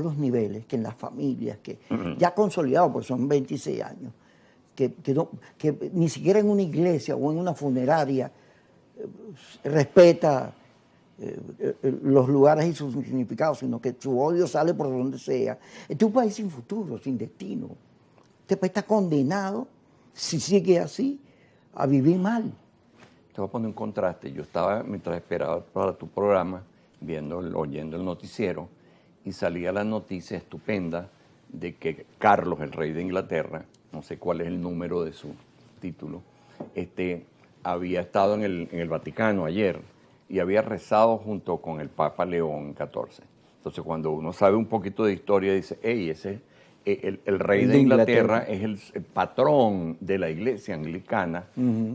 los niveles, que en las familias, que ya consolidado, pues son 26 años, que ni siquiera en una iglesia o en una funeraria respeta los lugares y sus significados, sino que su odio sale por donde sea. Este es un país sin futuro, sin destino. Este país está condenado, si sigue así, a vivir mal. Te voy a poner un contraste. Yo estaba, mientras esperaba para tu programa, oyendo el noticiero, y salía la noticia estupenda de que Carlos, el rey de Inglaterra, no sé cuál es el número de su título, había estado en el Vaticano ayer y había rezado junto con el Papa León XIV. Entonces, cuando uno sabe un poquito de historia, dice, hey, el rey de Inglaterra es el patrón de la iglesia anglicana,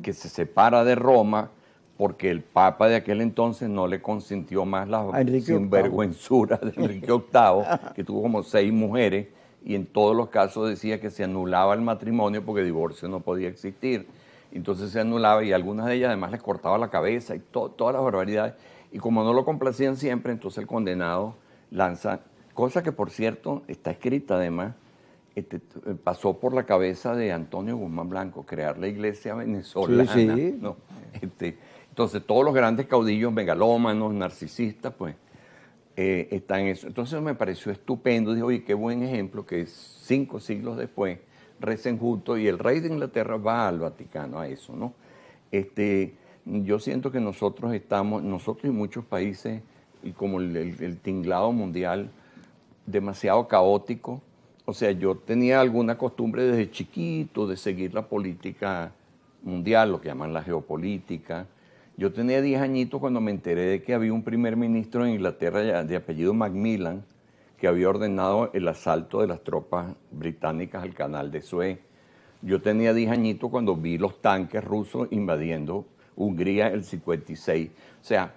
que se separa de Roma porque el Papa de aquel entonces no le consintió más la sinvergüenzura de Enrique VIII, que tuvo como 6 mujeres, y en todos los casos decía que se anulaba el matrimonio porque divorcio no podía existir. Entonces se anulaba y algunas de ellas además les cortaba la cabeza y todas las barbaridades. Y como no lo complacían siempre, entonces el condenado lanza, cosa que por cierto está escrita además, pasó por la cabeza de Antonio Guzmán Blanco, crear la iglesia venezolana. Sí. ¿No? Entonces todos los grandes caudillos megalómanos, narcisistas, pues están en eso. Entonces me pareció estupendo, dije, oye, qué buen ejemplo que 5 siglos después recen juntos y el rey de Inglaterra va al Vaticano a eso, ¿no? Yo siento que nosotros y muchos países, y como el tinglado mundial, demasiado caótico. O sea, yo tenía alguna costumbre desde chiquito de seguir la política mundial, lo que llaman la geopolítica. Yo tenía 10 añitos cuando me enteré de que había un primer ministro en Inglaterra de apellido Macmillan que había ordenado el asalto de las tropas británicas al canal de Suez. Yo tenía 10 añitos cuando vi los tanques rusos invadiendo Hungría el 56. O sea,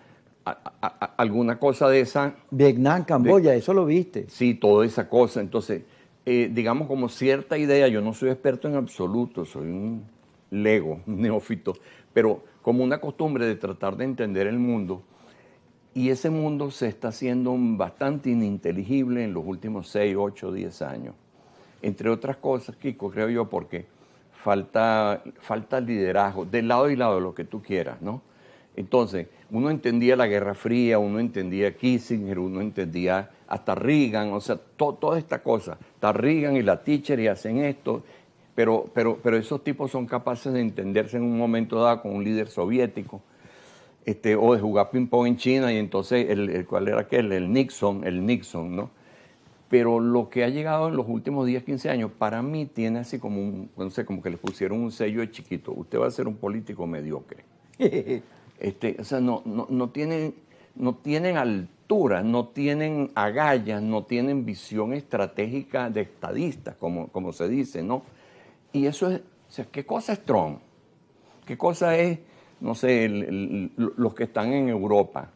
alguna cosa de esa. Vietnam, Camboya, eso lo viste. Sí, toda esa cosa. Entonces, digamos como cierta idea, yo no soy experto en absoluto, soy un lego, un neófito, pero como una costumbre de tratar de entender el mundo. Y ese mundo se está haciendo bastante ininteligible en los últimos 6, 8, 10 años. Entre otras cosas, Kiko, creo yo, porque falta liderazgo, de lado y lado, lo que tú quieras, ¿no? Entonces, uno entendía la Guerra Fría, uno entendía Kissinger, uno entendía hasta Reagan, o sea, toda esta cosa. Está Reagan y la Thatcher y hacen esto, pero esos tipos son capaces de entenderse en un momento dado con un líder soviético, o de jugar ping-pong en China, y entonces, ¿cuál era aquel? El Nixon, ¿no? Pero lo que ha llegado en los últimos 10, 15 años, para mí tiene así como no sé, como que le pusieron un sello de chiquito. Usted va a ser un político mediocre. O sea, no tienen altura, no tienen agallas, no tienen visión estratégica de estadistas, como se dice, ¿no? Y eso es, o sea, ¿qué cosa es Trump? ¿Qué cosa es, no sé, los que están en Europa?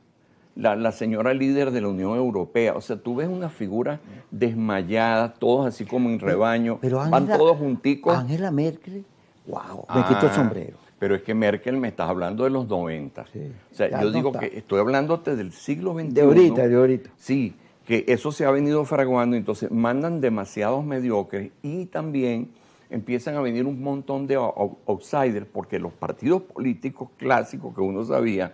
La señora líder de la Unión Europea. O sea, tú ves una figura desmayada, todos así como en rebaño, pero van todos junticos. Angela Merkel, wow, me quito el sombrero. Pero es que Merkel, me estás hablando de los 90. Sí, o sea, yo digo que estoy hablándote del siglo XXI. De ahorita. Sí, que eso se ha venido fraguando, entonces mandan demasiados mediocres y también empiezan a venir un montón de outsiders, porque los partidos políticos clásicos que uno sabía,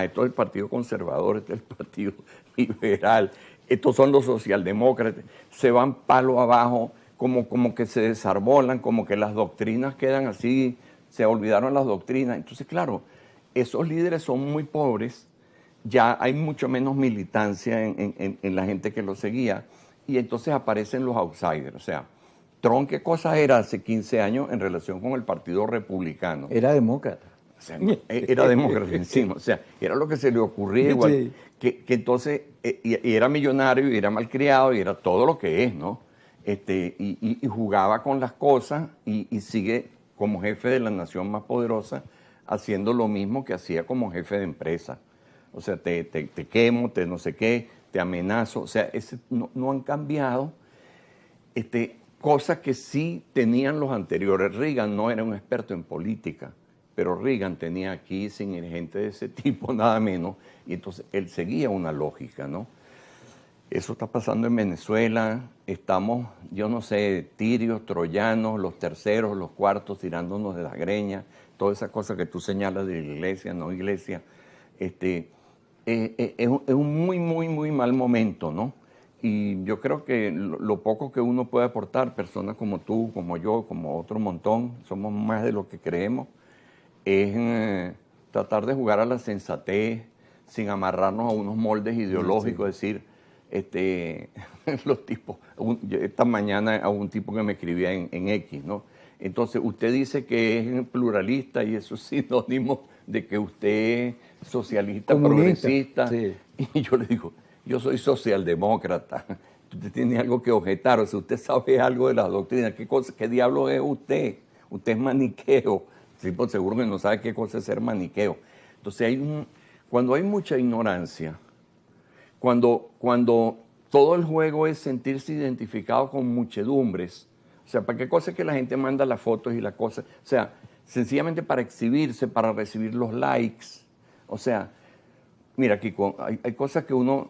esto es el Partido Conservador, este es el Partido Liberal, estos son los socialdemócratas, se van palo abajo, como que se desarbolan, como que las doctrinas quedan así, se olvidaron las doctrinas. Entonces, claro, esos líderes son muy pobres, ya hay mucho menos militancia en la gente que los seguía, y entonces aparecen los outsiders. O sea, Trump, ¿qué cosa era hace 15 años en relación con el Partido Republicano? Era demócrata. O sea, era demócrata encima, o sea, era lo que se le ocurría igual, sí. que entonces, y era millonario, y era malcriado, y era todo lo que es, ¿no? Y jugaba con las cosas, y sigue como jefe de la nación más poderosa, haciendo lo mismo que hacía como jefe de empresa. O sea, te quemo, no sé qué, te amenazo, o sea, no han cambiado, cosas que sí tenían los anteriores. Reagan no era un experto en política, pero Reagan tenía aquí sin gente de ese tipo, nada menos, y entonces él seguía una lógica, ¿no? Eso está pasando en Venezuela. Estamos, yo no sé, tirios, troyanos, los terceros, los cuartos, tirándonos de las greñas, todas esas cosas que tú señalas de la iglesia, no iglesia. Es un muy, muy, muy mal momento, ¿no? Y yo creo que lo poco que uno puede aportar, personas como tú, como yo, como otro montón, somos más de lo que creemos, es tratar de jugar a la sensatez, sin amarrarnos a unos moldes ideológicos, decir, los tipos, esta mañana a un tipo que me escribía en X, ¿no? Entonces, usted dice que es pluralista y eso es sinónimo de que usted es socialista, comunista, progresista. sí. Y yo le digo, yo soy socialdemócrata. Usted tiene algo que objetar, o sea, usted sabe algo de la doctrina. ¿Qué diablo es usted? Usted es maniqueo. Sí, por seguro que no sabe qué cosa es ser maniqueo. Entonces, cuando hay mucha ignorancia, cuando todo el juego es sentirse identificado con muchedumbres, o sea, ¿para qué cosa es que la gente manda las fotos y las cosas? O sea, sencillamente para exhibirse, para recibir los likes. O sea, mira, Kiko, hay cosas que uno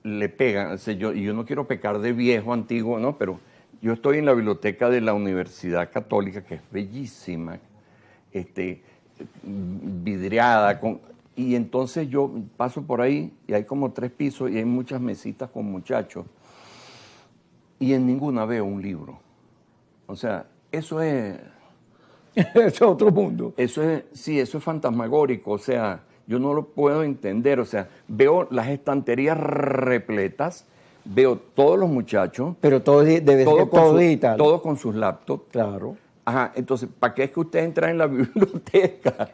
le pega. O sea, y yo no quiero pecar de viejo, antiguo, ¿no? Pero yo estoy en la biblioteca de la Universidad Católica, que es bellísima, vidriada, y entonces yo paso por ahí y hay como 3 pisos y hay muchas mesitas con muchachos y en ninguna veo un libro. O sea, eso es... Eso es otro mundo. Eso es fantasmagórico, o sea, yo no lo puedo entender, o sea, veo las estanterías repletas, veo todos los muchachos. Pero todo debe ser todo digital. Todos con sus laptops. Claro. Ajá, entonces, ¿para qué es que usted entra en la biblioteca?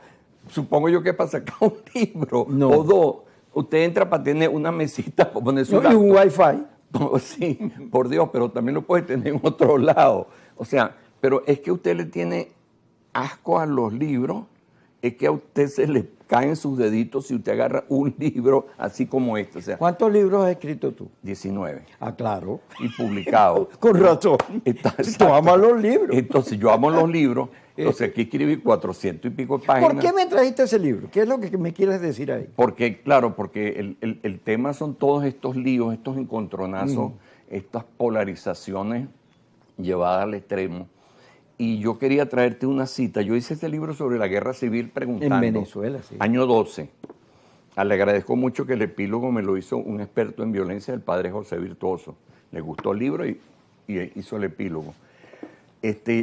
Supongo yo que para sacar un libro No. o 2. Usted entra para tener una mesita para poner su No, y un wifi. Sí, por Dios, pero también lo puede tener en otro lado. O sea, pero es que usted le tiene asco a los libros, es que a usted se le caen sus deditos si usted agarra un libro así como este. O sea, ¿Cuántos libros has escrito tú? 19. Ah, claro. Y publicados. Con razón. Tú amas los libros. Entonces, yo amo los libros. Entonces, aquí escribí 400 y pico páginas. ¿Por qué me trajiste ese libro? ¿Qué es lo que me quieres decir ahí? Porque, claro, porque el tema son todos estos líos, estos encontronazos, estas polarizaciones llevadas al extremo. Y yo quería traerte una cita. Yo hice este libro sobre la guerra civil preguntando. En Venezuela, sí. Año 12. Le agradezco mucho que el epílogo me lo hizo un experto en violencia, el padre José Virtuoso. Le gustó el libro y hizo el epílogo.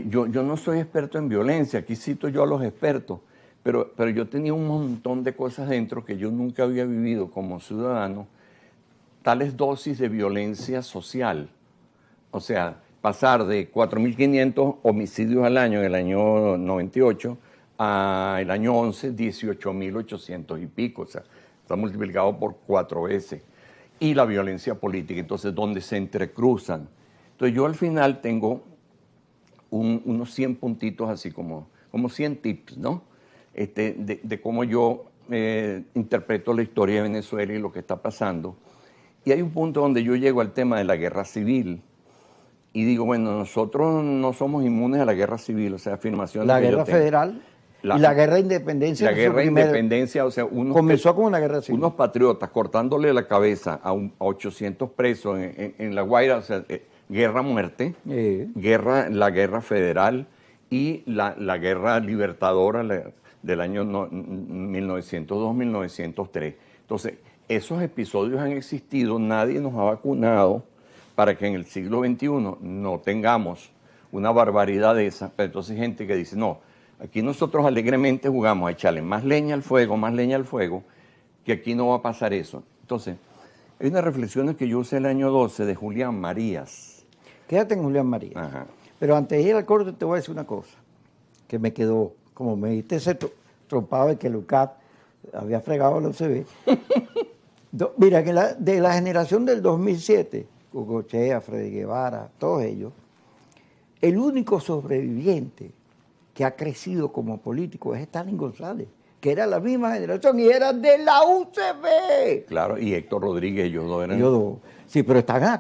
Yo no soy experto en violencia, aquí cito yo a los expertos, pero yo tenía un montón de cosas dentro que yo nunca había vivido como ciudadano, tales dosis de violencia social. O sea, pasar de 4.500 homicidios al año en el año 98 a el año 11, 18.800 y pico. O sea, está multiplicado por 4 veces. Y la violencia política, entonces, donde se entrecruzan. Entonces, yo al final tengo unos 100 puntitos así como 100 tips, ¿no? De cómo yo interpreto la historia de Venezuela y lo que está pasando. Y hay un punto donde yo llego al tema de la guerra civil y digo, bueno, nosotros no somos inmunes a la guerra civil, o sea, afirmaciones La que yo guerra tengo. federal y la guerra de independencia. La guerra de independencia, o sea, comenzó como una guerra civil. Unos patriotas cortándole la cabeza a 800 presos en La Guaira, o sea, guerra a muerte, la guerra federal y la guerra libertadora del año 1902-1903. Entonces, esos episodios han existido, nadie nos ha vacunado para que en el siglo XXI no tengamos una barbaridad de esa. Pero entonces hay gente que dice, no, aquí nosotros alegremente jugamos a echarle más leña al fuego, que aquí no va a pasar eso. Entonces, hay unas reflexiones que yo usé el año 12 de Julián Marías. Quédate en Julián Marías. Ajá. Pero antes de ir al corte te voy a decir una cosa, que me quedó, como me diste ese tropado de que Lucat había fregado la UCB. Mira, que de la generación del 2007, Gogochea, Freddy Guevara, todos ellos, el único sobreviviente que ha crecido como político es Stalin González, que era la misma generación y era de la UCB. Claro, y Héctor Rodríguez, ellos dos eran... Sí, pero están acá.